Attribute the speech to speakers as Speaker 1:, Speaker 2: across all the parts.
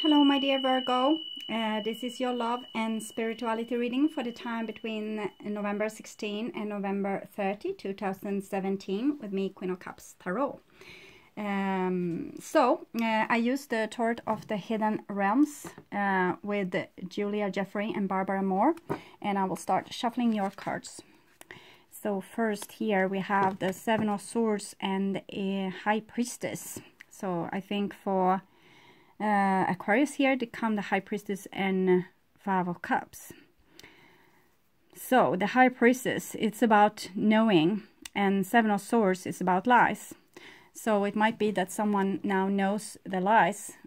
Speaker 1: Hello my dear Virgo, this is your love and spirituality reading for the time between November 16 and November 30, 2017 with me, Queen of Cups Tarot. I used the Tarot of the Hidden Realms with Julia Jeffrey and Barbara Moore, and I will start shuffling your cards. So first here we have the Seven of Swords and a High Priestess. So I think for Aquarius here, they come the High Priestess and Five of Cups. So the High Priestess, it's about knowing, and Seven of Swords is about lies. So it might be that someone now knows the lies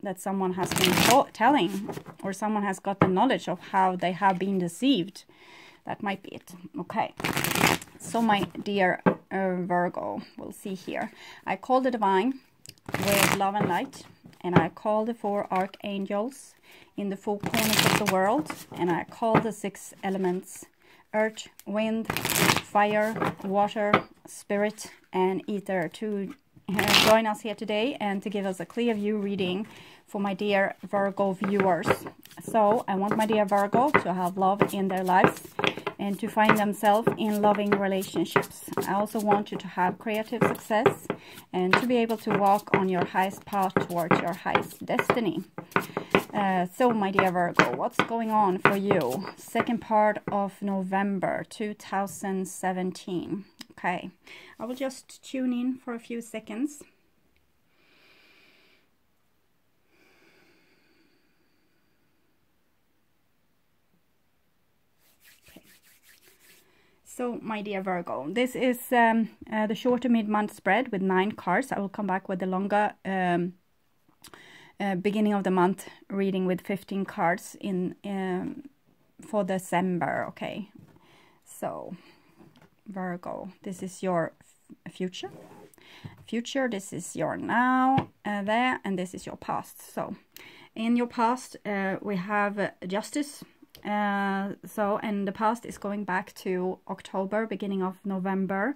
Speaker 1: that someone has been telling, or someone has got the knowledge of how they have been deceived. That might be it. Okay. So my dear Virgo, we'll see here. I call the Divine with love and light, and I call the four archangels in the four corners of the world, and I call the six elements: earth, wind, fire, water, spirit, and ether to join us here today and to give us a clear view reading for my dear Virgo viewers. So I want my dear Virgo to have love in their lives and to find themselves in loving relationships. I also want you to have creative success and to be able to walk on your highest path towards your highest destiny. So my dear Virgo, what's going on for you? Second part of November 2017. Okay, I will just tune in for a few seconds. So, my dear Virgo, this is the shorter mid-month spread with 9 cards. I will come back with the longer beginning of the month reading with 15 cards in for December. Okay, so Virgo, this is your future. This is your now, there, and this is your past. So, in your past, we have justice. And the past is going back to October, beginning of November.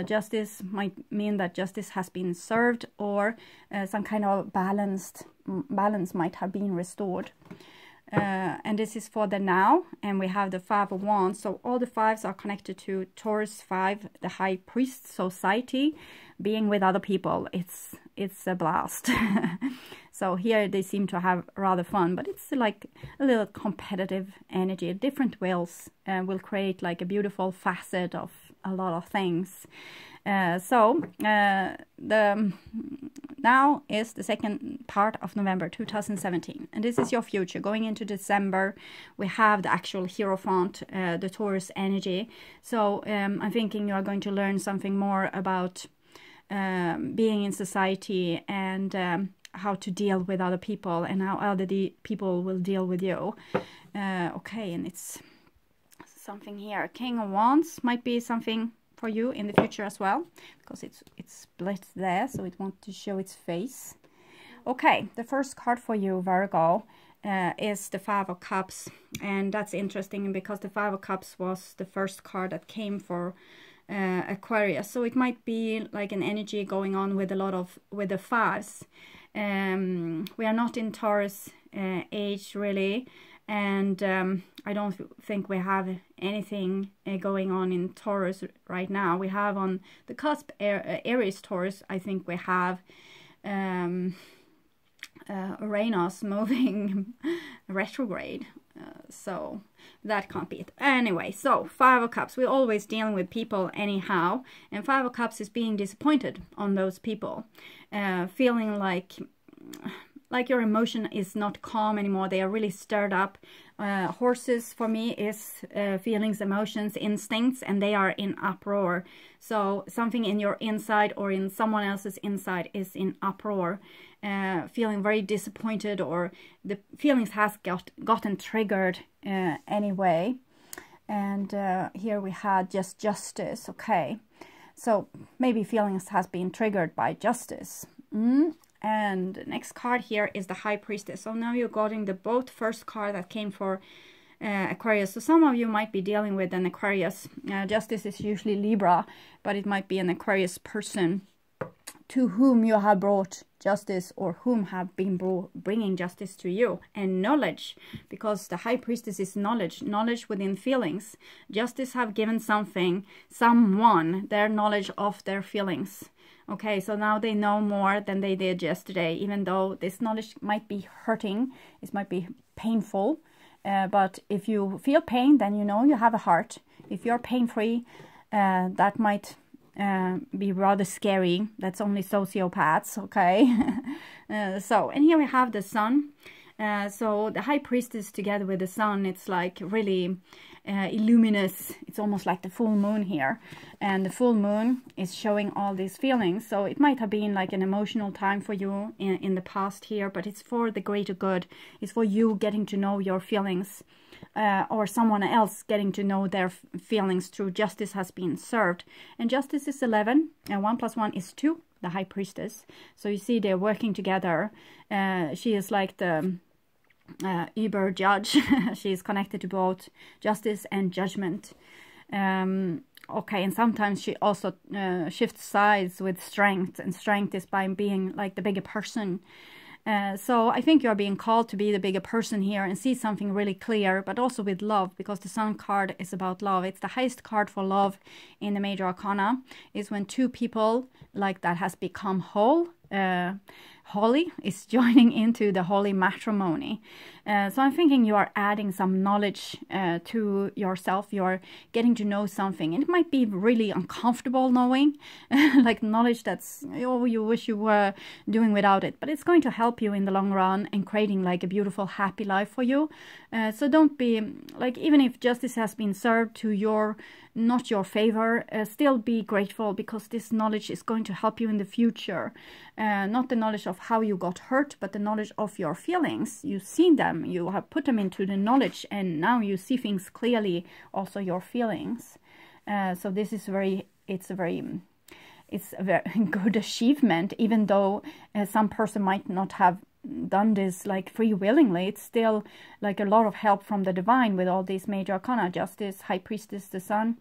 Speaker 1: Justice might mean that justice has been served, or some kind of balance might have been restored. And this is for the now, and we have the Five of Wands. So all the fives are connected to Taurus 5, the High Priest society, being with other people. It's a blast. So here they seem to have rather fun, but it's like a little competitive energy. Different wills will create like a beautiful facet of a lot of things. The now is the second part of November 2017, and this is your future. Going into December, we have the actual Hierophant, the Taurus energy. So I'm thinking you are going to learn something more about being in society and how to deal with other people and how other people will deal with you. Okay, and it's something here. King of Wands might be something for you in the future as well, because it's split there, so it wants to show its face. Okay, the first card for you, Virgo, is the Five of Cups, and that's interesting because the Five of Cups was the first card that came for Aquarius. So it might be like an energy going on with the fives. We are not in Taurus age really, and I don't think we have anything going on in Taurus right now. We have on the cusp Aries Taurus. I think we have Uranus moving retrograde. So that can't be it. Anyway, so Five of Cups, we're always dealing with people anyhow, and Five of Cups is being disappointed on those people, feeling like your emotion is not calm anymore. They are really stirred up. Horses for me is feelings, emotions, instincts, and they are in uproar. So something in your inside or in someone else's inside is in uproar, feeling very disappointed, or the feelings has gotten triggered anyway. And here we had just justice. Okay, so maybe feelings has been triggered by justice. And the next card here is the High Priestess. So now you're getting the both first card that came for Aquarius. So some of you might be dealing with an Aquarius. Justice is usually Libra, but it might be an Aquarius person to whom you have brought justice or whom have been bringing justice to you. And knowledge, because the High Priestess is knowledge, knowledge within feelings. Justice have given someone their knowledge of their feelings. Okay, so now they know more than they did yesterday, even though this knowledge might be hurting, it might be painful. But if you feel pain, then you know you have a heart. If you're pain-free, that might be rather scary. That's only sociopaths, okay? And here we have the Sun. So the High Priestess together with the Sun, it's like really luminous. It's almost like the full moon here. And the full moon is showing all these feelings. So it might have been like an emotional time for you in the past here, but it's for the greater good. It's for you getting to know your feelings. Or someone else getting to know their feelings through justice has been served. And justice is 11, and 1 + 1 is 2, the High Priestess. So you see they're working together. She is like the Uber judge. She is connected to both justice and judgment. Okay, and sometimes she also shifts sides with strength, and strength is by being like the bigger person. So I think you're being called to be the bigger person here and see something really clear, but also with love, because the Sun card is about love. It's the highest card for love in the major arcana, is when two people like that has become holy is joining into the holy matrimony. So I'm thinking you are adding some knowledge to yourself. You're getting to know something. And it might be really uncomfortable knowing, like knowledge that's, oh, you wish you were doing without it. But it's going to help you in the long run and creating like a beautiful, happy life for you. So don't be, like, even if justice has been served to not your favor, still be grateful, because this knowledge is going to help you in the future. Not the knowledge of how you got hurt, but the knowledge of your feelings. You've seen them, you have put them into the knowledge, and now you see things clearly, also your feelings. So this is it's a very good achievement, even though some person might not have done this like free willingly. It's still like a lot of help from the divine with all these major arcana: justice, High Priestess, the Sun.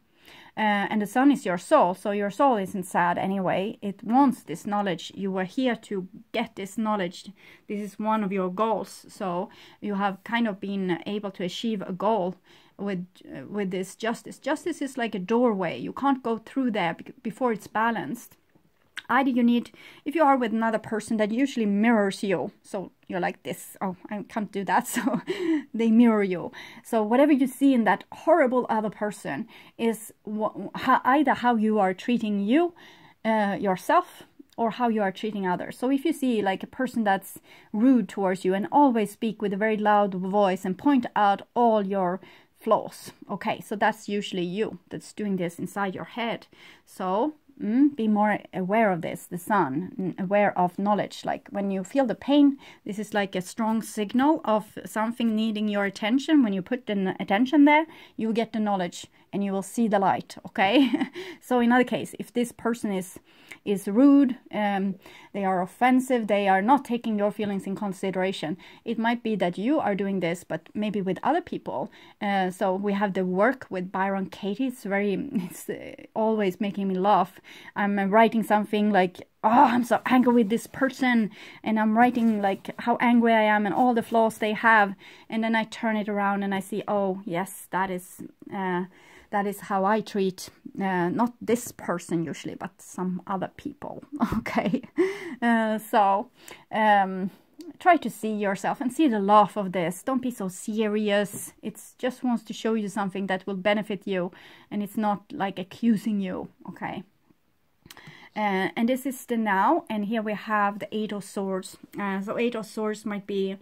Speaker 1: And the Sun is your soul, so your soul isn't sad anyway. It wants this knowledge. You were here to get this knowledge. This is one of your goals. So you have kind of been able to achieve a goal with this justice. Justice is like a doorway. You can't go through there before it's balanced. Either you need, if you are with another person that usually mirrors you, so you're like this, oh, I can't do that, so they mirror you. So whatever you see in that horrible other person is either how you are treating yourself, or how you are treating others. So if you see like a person that's rude towards you and always speak with a very loud voice and point out all your flaws, okay, so that's usually you that's doing this inside your head. So be more aware of this, the Sun, aware of knowledge. Like when you feel the pain, this is like a strong signal of something needing your attention. When you put the attention there, you get the knowledge and you will see the light, okay? So in other case, if this person is rude, they are offensive, they are not taking your feelings in consideration, it might be that you are doing this, but maybe with other people. So we have the work with Byron Katie. It's always making me laugh. I'm writing something like, oh, I'm so angry with this person, and I'm writing like how angry I am and all the flaws they have, and then I turn it around and I see, oh yes, that is how I treat not this person usually, but some other people. Okay, so try to see yourself and see the laugh of this. Don't be so serious. It just wants to show you something that will benefit you, and it's not like accusing you. Okay. And this is the now, and here we have the 8 of Swords. So 8 of Swords might be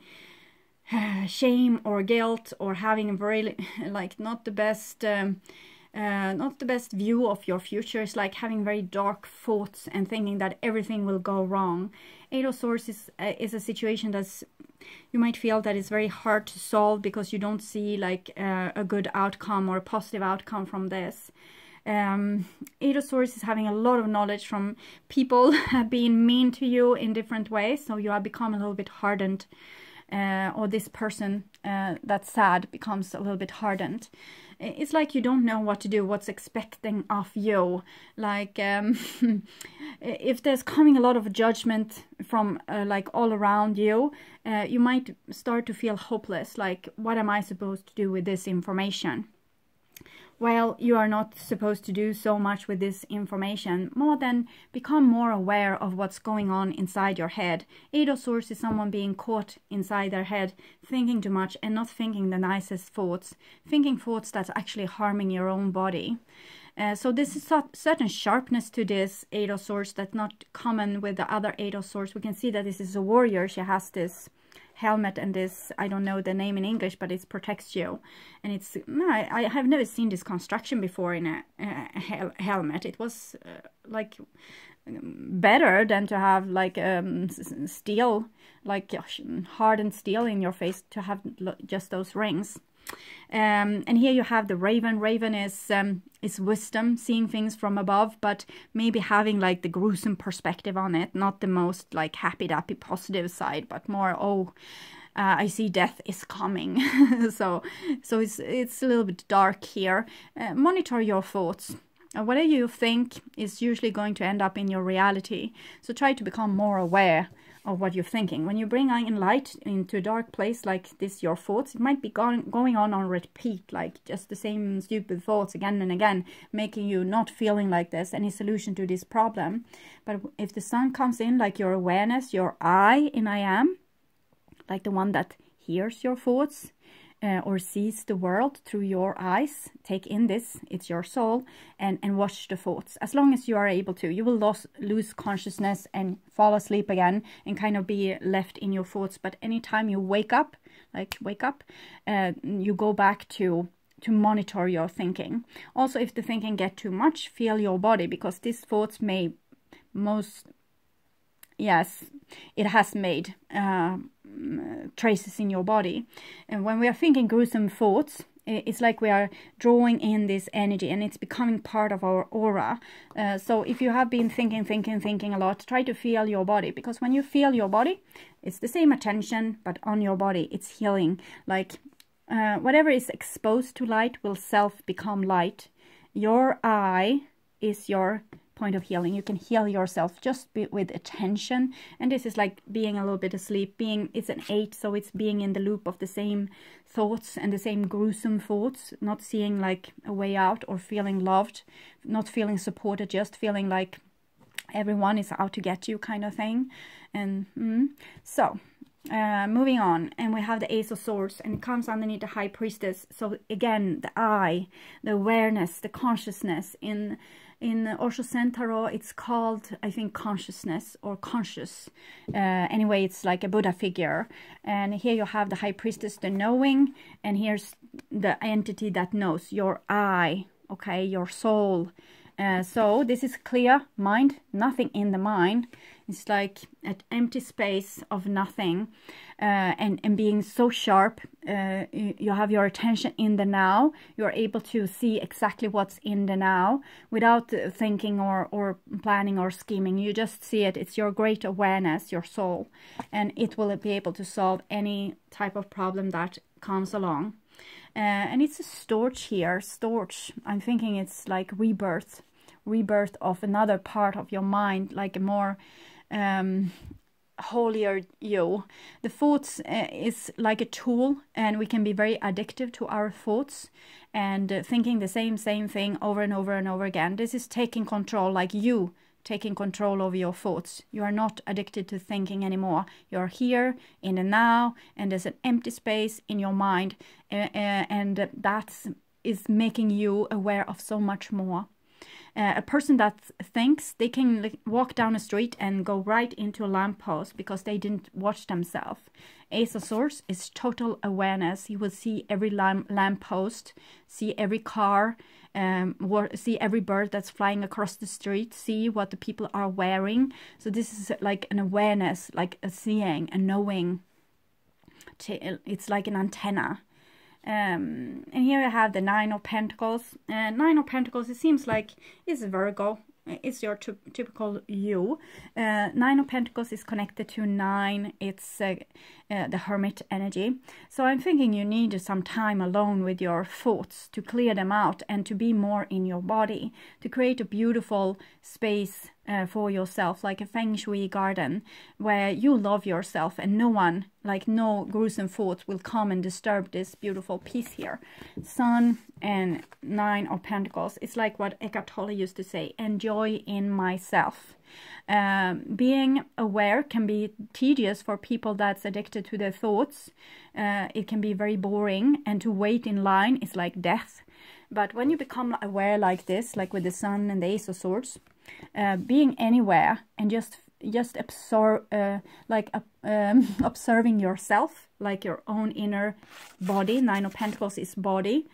Speaker 1: shame or guilt, or having a very like not the best view of your future. It's like having very dark thoughts and thinking that everything will go wrong. 8 of Swords is a situation that's, you might feel that it's very hard to solve because you don't see like a good outcome or a positive outcome from this. 8 of Swords is having a lot of knowledge from people being mean to you in different ways, so you have become a little bit hardened. or this person that's sad becomes a little bit hardened. It's like you don't know what to do, what's expecting of you. Like if there's coming a lot of judgment from like all around you, you might start to feel hopeless. Like, what am I supposed to do with this information? Well, you are not supposed to do so much with this information, more than become more aware of what's going on inside your head. Eight of Swords is someone being caught inside their head, thinking too much and not thinking the nicest thoughts, thinking thoughts that's actually harming your own body. So this is a certain sharpness to this Eight of Swords that's not common with the other Eight of Swords. We can see that this is a warrior. She has this helmet and this, I don't know the name in English, but it protects you. And it's, I have never seen this construction before in a helmet. It was like better than to have like steel, like hardened steel in your face, to have just those rings. And here you have the raven. Raven is wisdom, seeing things from above, but maybe having like the gruesome perspective on it, not the most like happy-dappy positive side, but more, oh, I see death is coming. so it's a little bit dark here. Monitor your thoughts. Whatever you think is usually going to end up in your reality. So try to become more aware of what you're thinking. When you bring in light into a dark place like this, your thoughts, it might be going on repeat, like just the same stupid thoughts again and again, making you not feeling like there's any solution to this problem. But if the sun comes in, like your awareness, your I in I am, like the one that hears your thoughts, or sees the world through your eyes, take in this, it's your soul, and watch the thoughts. As long as you are able to, you will lose consciousness and fall asleep again and kind of be left in your thoughts. But anytime you wake up, you go back to monitor your thinking. Also, if the thinking get too much, feel your body, because these thoughts may yes, it has made traces in your body. And when we are thinking gruesome thoughts, it's like we are drawing in this energy and it's becoming part of our aura. So if you have been thinking a lot, try to feel your body, because when you feel your body, it's the same attention, but on your body, it's healing. Like whatever is exposed to light will become light. Your eye is your point of healing. You can heal yourself just with attention, and this is like being a little bit asleep. It's an 8, so it's being in the loop of the same thoughts and the same gruesome thoughts, not seeing like a way out or feeling loved, not feeling supported, just feeling like everyone is out to get you kind of thing. And so moving on, and we have the Ace of Swords, and it comes underneath the High Priestess. So again, the eye, the awareness, the consciousness. In Osho Zen Tarot, it's called, I think, consciousness or conscious. Anyway, it's like a Buddha figure. And here you have the High Priestess, the knowing, and here's the entity that knows, your I, okay, your soul. So this is clear mind, nothing in the mind. It's like an empty space of nothing, and being so sharp, you have your attention in the now. You're able to see exactly what's in the now without thinking or planning or scheming. You just see it. It's your great awareness, your soul, and it will be able to solve any type of problem that comes along. And it's a storch here. Storch, I'm thinking it's like rebirth of another part of your mind, like a more holier you. The thoughts is like a tool, and we can be very addictive to our thoughts and thinking the same thing over and over and over again. This is taking control, like you taking control over your thoughts. You are not addicted to thinking anymore. You're here in the now, and there's an empty space in your mind, and that is making you aware of so much more. A person that thinks, they can walk down a street and go right into a lamppost because they didn't watch themselves. Ace of Swords is total awareness. You will see every lamppost, see every car, see every bird that's flying across the street, see what the people are wearing. So this is like an awareness, like a seeing, a knowing. It's like an antenna. And here I have the Nine of Pentacles. Nine of Pentacles, it seems like it's Virgo. It's your typical you. 9 of Pentacles is connected to 9. It's the Hermit energy. So I'm thinking you need some time alone with your thoughts to clear them out and to be more in your body, to create a beautiful space for yourself, like a feng shui garden where you love yourself and no one, like no gruesome thoughts will come and disturb this beautiful peace here. Sun and 9 of Pentacles. It's like what Eckhart Tolle used to say, enjoy in myself. Being aware can be tedious for people that's addicted to their thoughts. It can be very boring, and to wait in line is like death. But when you become aware like this, like with the Sun and the Ace of Swords, being anywhere and just absorb, observing yourself, like your own inner body. 9 of Pentacles is body.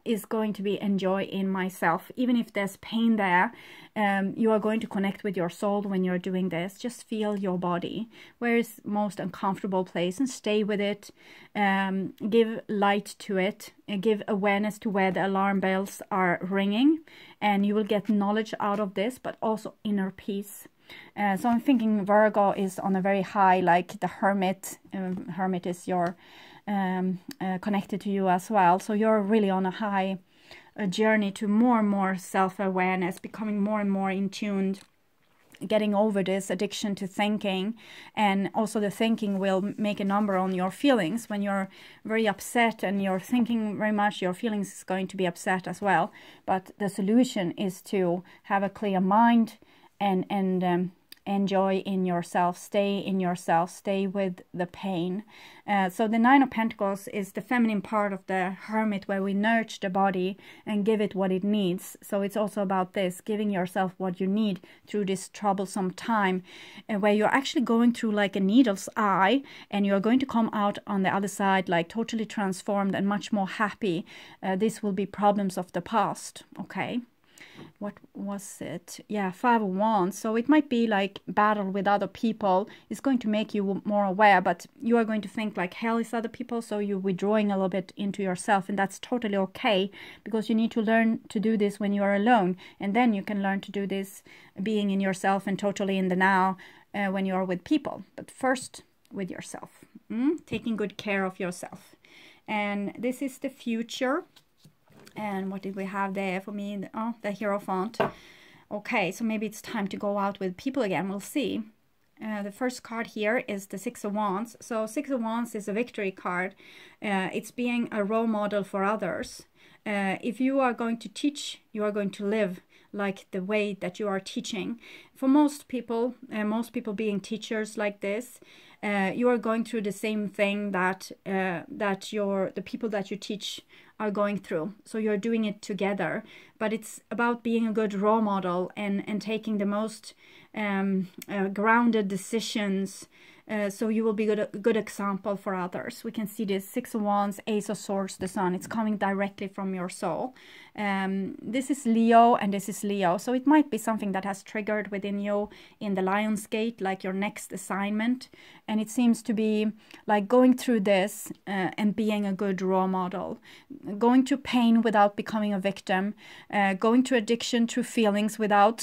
Speaker 1: Is going to be enjoy in myself. Even if there's pain there, you are going to connect with your soul when you're doing this. Just feel your body. Where is most uncomfortable place and stay with it. Give light to it. Give awareness to where the alarm bells are ringing. And you will get knowledge out of this, but also inner peace. So I'm thinking Virgo is on a very high, like the Hermit. Hermit is your connected to you as well. So you're really on a high journey to more and more self-awareness, becoming more and more in tune, getting over this addiction to thinking. And also the thinking will make a number on your feelings. When you're very upset and you're thinking very much, your feelings is going to be upset as well. But the solution is to have a clear mind and enjoy in yourself, stay with the pain. So the 9 of Pentacles is the feminine part of the Hermit, where we nurture the body and give it what it needs. So it's also about this, giving yourself what you need through this troublesome time, where you're actually going through like a needle's eye, and you're going to come out on the other side like totally transformed and much more happy. This will be problems of the past, okay? What was it? Yeah, 5 of Wands. So it might be like battle with other people. It's going to make you more aware, but you are going to think like hell is other people. So you're withdrawing a little bit into yourself, and that's totally okay, because you need to learn to do this when you are alone. And then you can learn to do this being in yourself and totally in the now when you are with people. But first with yourself, taking good care of yourself. And this is the future. And what did we have there for me? Oh, the Hierophant. Okay, so maybe it's time to go out with people again. We'll see. The first card here is the 6 of Wands. So 6 of Wands is a victory card. It's being a role model for others. If you are going to teach, you are going to live like the way that you are teaching. For most people being teachers like this, you are going through the same thing that the people that you teach are going through. So you're doing it together, but it's about being a good role model and taking the most grounded decisions. So you will be a good example for others. We can see this 6 of Wands, Ace of Swords, the Sun. It's coming directly from your soul. This is Leo and this is Leo. So it might be something that has triggered within you in the Lion's Gate, like your next assignment. And it seems to be like going through this and being a good role model. Going through pain without becoming a victim. Going through addiction through feelings without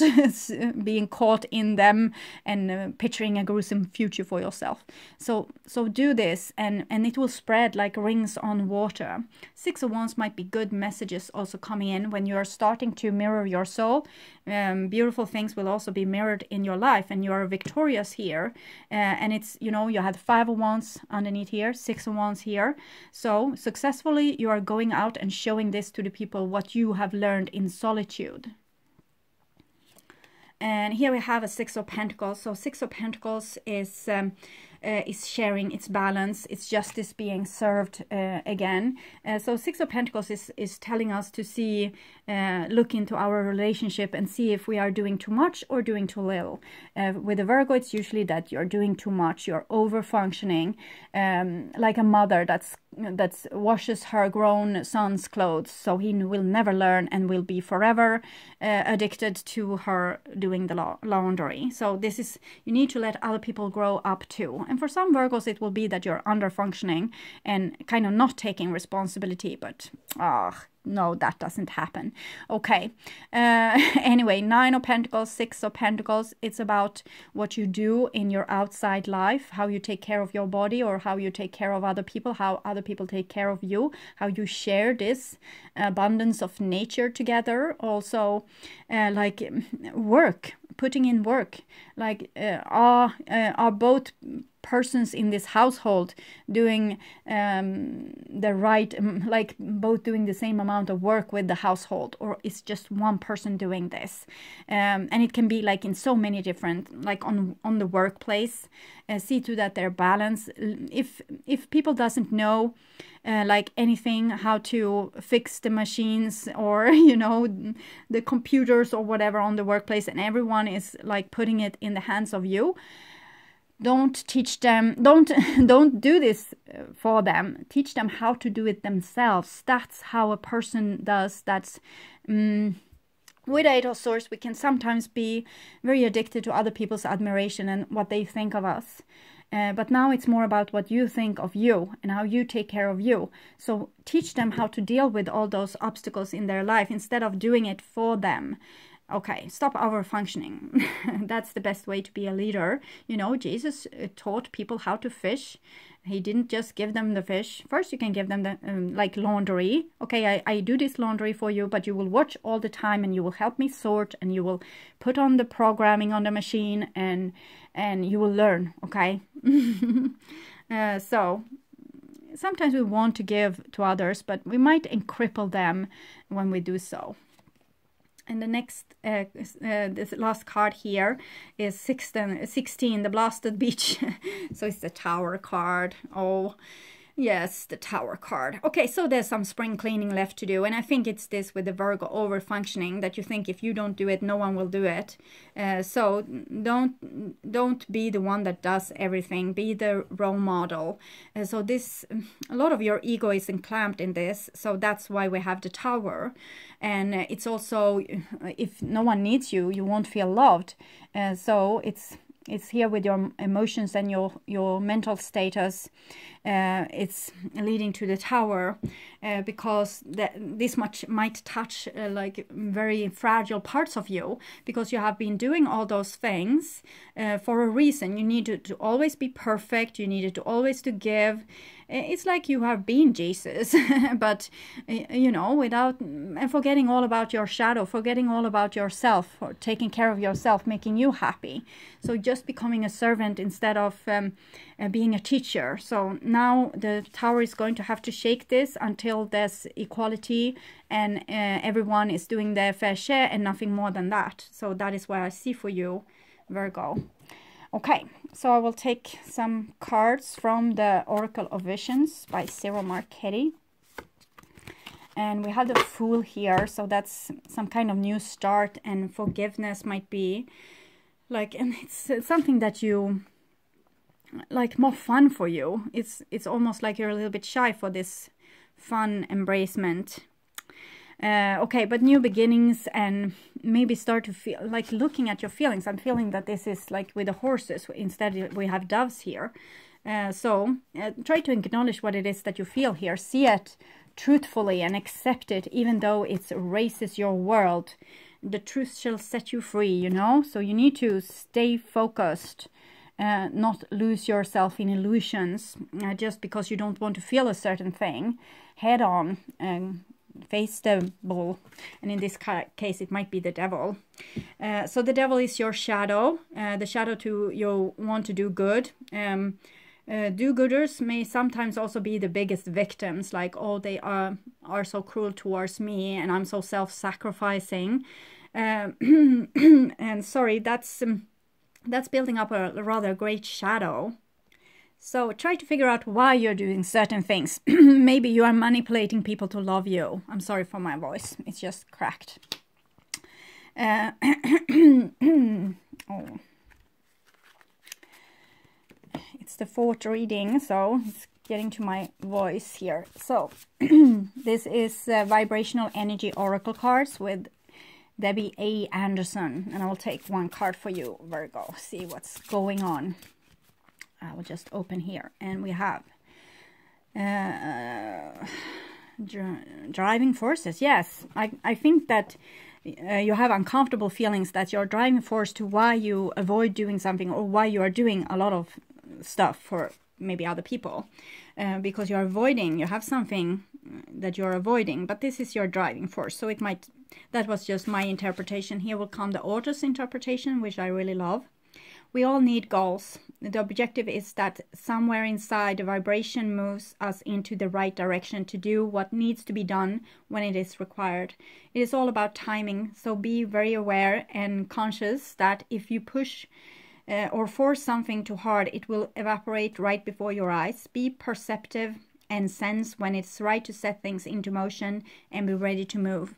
Speaker 1: being caught in them and picturing a gruesome future for yourself. So do this and it will spread like rings on water. 6 of Wands might be good messages also coming in when you are starting to mirror your soul. Beautiful things will also be mirrored in your life, and you are victorious here. And it's, you know, you had 5 of Wands underneath here, 6 of Wands here. So successfully you are going out and showing this to the people, what you have learned in solitude. And here we have a 6 of Pentacles. So 6 of Pentacles is sharing, its balance, its justice being served again. So 6 of Pentacles is telling us to see, look into our relationship and see if we are doing too much or doing too little. With a Virgo, it's usually that you're doing too much, you're over-functioning, like a mother that washes her grown son's clothes, so he will never learn and will be forever addicted to her doing the laundry. So this is, you need to let other people grow up too. And for some Virgos, it will be that you're under functioning and kind of not taking responsibility, but no, that doesn't happen. Okay. Anyway, 9 of Pentacles, 6 of Pentacles. It's about what you do in your outside life, how you take care of your body or how you take care of other people, how other people take care of you, how you share this abundance of nature together. Also, like work, putting in work. Like are both persons in this household doing the right, like both doing the same amount of work with the household, or it's just one person doing this? And it can be like in so many different, like on the workplace. See to that they're balanced. If people doesn't know like anything, how to fix the machines or you know the computers or whatever on the workplace, and everyone is like putting it in the hands of you, don't teach them, don't do this for them. Teach them how to do it themselves. That's how a person does. That's with 8 of Swords, we can sometimes be very addicted to other people's admiration and what they think of us. But now it's more about what you think of you and how you take care of you. So teach them how to deal with all those obstacles in their life instead of doing it for them. Okay, stop over-functioning. That's the best way to be a leader. You know, Jesus taught people how to fish. He didn't just give them the fish. First, you can give them the like laundry. Okay, I do this laundry for you, but you will watch all the time and you will help me sort and you will put on the programming on the machine and you will learn, okay? So sometimes we want to give to others, but we might cripple them when we do so. And the next, this last card here is 16, the Blasted Beach. So it's the Tower card. Oh, yes, the Tower card. Okay, so there's some spring cleaning left to do. And I think it's this with the Virgo over-functioning, that you think if you don't do it, no one will do it. So don't be the one that does everything. Be the role model. So this, a lot of your ego is enclamped in this. So that's why we have the Tower. And it's also, if no one needs you, you won't feel loved. So it's here with your emotions and your mental status. It's leading to the Tower because this much might touch like very fragile parts of you, because you have been doing all those things for a reason. You need to always be perfect. You needed to always to give. It's like you have been Jesus, but you know, without and forgetting all about your shadow, forgetting all about yourself, or taking care of yourself, making you happy. So just becoming a servant instead of being a teacher. So now the Tower is going to have to shake this until there's equality and everyone is doing their fair share and nothing more than that. So that is what I see for you, Virgo. Okay, so I will take some cards from the Oracle of Visions by Cyril Marchetti. And we have the Fool here, so that's some kind of new start, and forgiveness might be like, and it's something that you like, more fun for you. It's almost like you're a little bit shy for this fun embracement. Okay, but new beginnings, and maybe start to feel like looking at your feelings. I'm feeling that this is like with the horses. Instead we have doves here. So try to acknowledge what it is that you feel here. See it truthfully and accept it, even though it erases your world. The truth shall set you free, you know. So you need to stay focused, not lose yourself in illusions just because you don't want to feel a certain thing. Head on and face the bull, and in this case it might be the devil. So the devil is your shadow, the shadow to you want to do good. Do-gooders may sometimes also be the biggest victims, like, oh, they are so cruel towards me and I'm so self-sacrificing. And sorry, that's building up a rather great shadow. So try to figure out why you're doing certain things. Maybe you are manipulating people to love you. I'm sorry for my voice. It's just cracked. Oh. It's the 4th reading, so it's getting to my voice here. So this is Vibrational Energy Oracle cards with Debbie A. Anderson. And I will take one card for you, Virgo. See what's going on. I will just open here, and we have driving forces. Yes, I think that you have uncomfortable feelings, that your driving force to why you avoid doing something, or why you are doing a lot of stuff for maybe other people, because you're avoiding, you have something that you're avoiding, but this is your driving force. So it might, that was just my interpretation. Here will come the author's interpretation, which I really love. We all need goals. The objective is that somewhere inside the vibration moves us into the right direction to do what needs to be done when it is required. It is all about timing, so be very aware and conscious that if you push or force something too hard, it will evaporate right before your eyes. Be perceptive and sense when it's right to set things into motion and be ready to move.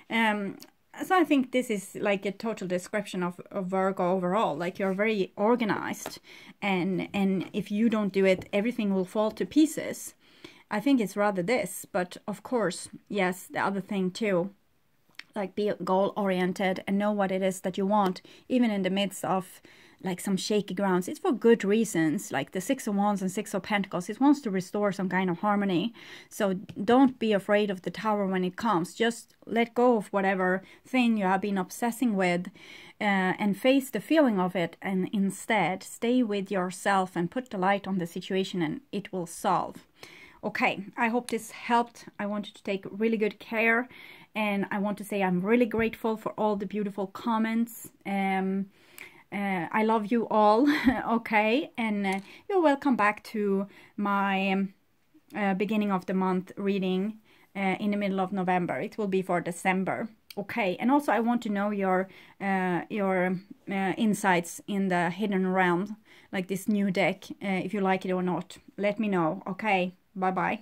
Speaker 1: So I think this is like a total description of Virgo overall. Like, you're very organized, and if you don't do it, everything will fall to pieces. I think it's rather this, but of course, yes, the other thing too, like, be goal oriented and know what it is that you want, even in the midst of like some shaky grounds. It's for good reasons, like the Six of Wands and Six of Pentacles. It wants to restore some kind of harmony. So don't be afraid of the Tower when it comes. Just let go of whatever thing you have been obsessing with, and face the feeling of it, and instead stay with yourself and put the light on the situation, and it will solve. Okay, I hope this helped. I want you to take really good care, and I want to say I'm really grateful for all the beautiful comments. I love you all. Okay, and you're welcome back to my beginning of the month reading in the middle of November. It will be for December. Okay, and also I want to know your insights in the Hidden Realm, like this new deck, if you like it or not. Let me know. Okay, bye bye.